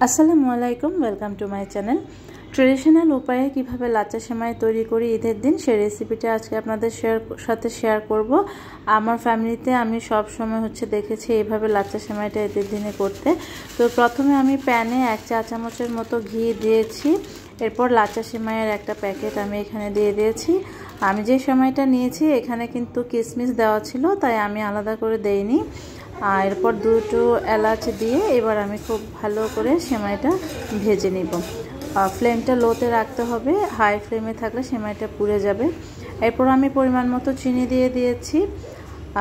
আসসালামু আলাইকুম, welcome to my channel. Traditional উপায়ে কিভাবে লাচ্চা সেমাই তৈরি করি ঈদের দিন, সেই রেসিপিটা আজকে আপনাদের সাথে শেয়ার করব। আমার ফ্যামিলিতে আমি সব সময় দেখেছি এইভাবে লাচ্চা সেমাইটা ঈদের দিনে করতে। তো প্রথমে আমি প্যানে 1 চা চামচের মতো ঘি দিয়েছি। এরপর লাচ্চা সেমাইয়ের একটা প্যাকেট আমি এখানে দিয়ে দিয়েছি। আমি যে সেমাইটা নিয়েছি এখানে কিন্তু কিশমিশ দেওয়া ছিল, তাই আমি আলাদা করে দেইনি। এরপর 2টো এলাচ দিয়ে এবার আমি খুব ভালো করে সেমাইটা ভেজে নিব। ফ্লেমটা লোতে রাখতে হবে, হাই ফ্লেমে থাকলে সেমাইটা পুড়ে যাবে। এরপর আমি পরিমাণ মতো চিনি দিয়ে দিয়েছি,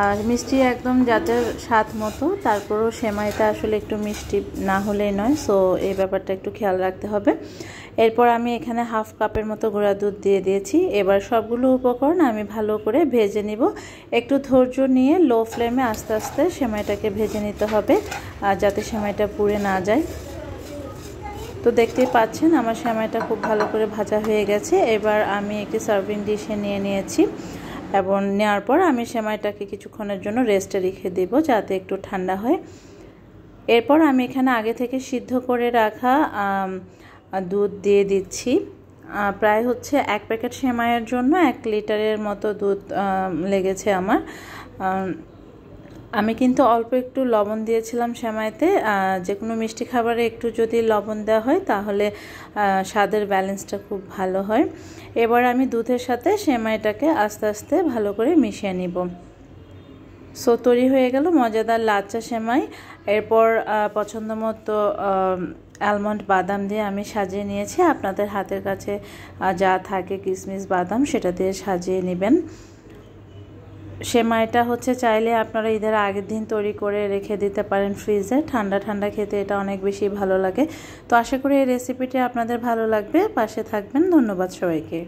আর মিষ্টি একদম যাদের স্বাদ মতো। তারপরও সেমাইটা আসলে একটু মিষ্টি না হলেই নয়, সো এই ব্যাপারটা একটু খেয়াল রাখতে হবে। এরপর আমি এখানে হাফ কাপের মতো গুঁড়া দুধ দিয়ে দিয়েছি। এবার সবগুলো উপকরণ আমি ভালো করে ভেজে নিব। একটু ধৈর্য নিয়ে লো ফ্লেমে আস্তে আস্তে সেমাইটাকে ভেজে নিতে হবে, যাতে সেমাইটা পুড়ে না যায়। তো দেখতেই পাচ্ছেন আমার সেমাইটা খুব ভালো করে ভাজা হয়ে গেছে। এবার আমি একটি সার্ভিং ডিশে নিয়ে নিয়েছি, এবং নেওয়ার পর আমি সেমাইটাকে কিছুক্ষণের জন্য রেস্টে রেখে দেব যাতে একটু ঠান্ডা হয়। এরপর আমি এখানে আগে থেকে সিদ্ধ করে রাখা দুধ দিয়ে দিচ্ছি। প্রায় 1 প্যাকেট সেমাইয়ের জন্য 1 লিটারের মতো দুধ লেগেছে আমার। আমি কিন্তু অল্প একটু লবণ দিয়েছিলাম সেমাইতে। যে কোনো মিষ্টি খাবারে একটু যদি লবণ দেওয়া হয় তাহলে স্বাদের ব্যালেন্সটা খুব ভালো হয়। এবার আমি দুধের সাথে সেমাইটাকে আস্তে আস্তে ভালো করে মিশিয়ে নিব। সো তৈরি হয়ে গেল মজাদার লাচ্চা সেমাই। এরপর পছন্দ মতো আলমন্ড বাদাম দিয়ে আমি সাজিয়ে নিয়েছি। আপনাদের হাতের কাছে যা থাকে কিশমিশ বাদাম সেটা দিয়ে সাজিয়ে নেবেন। সেমাইটা চাইলে আপনারা ঈদের আগের দিন তৈরি করে রেখে দিতে পারেন ফ্রিজে। ঠান্ডা ঠান্ডা খেতে এটা অনেক বেশি ভালো লাগে। তো আশা করি এই রেসিপিটি আপনাদের ভালো লাগবে। পাশে থাকবেন। ধন্যবাদ সবাইকে।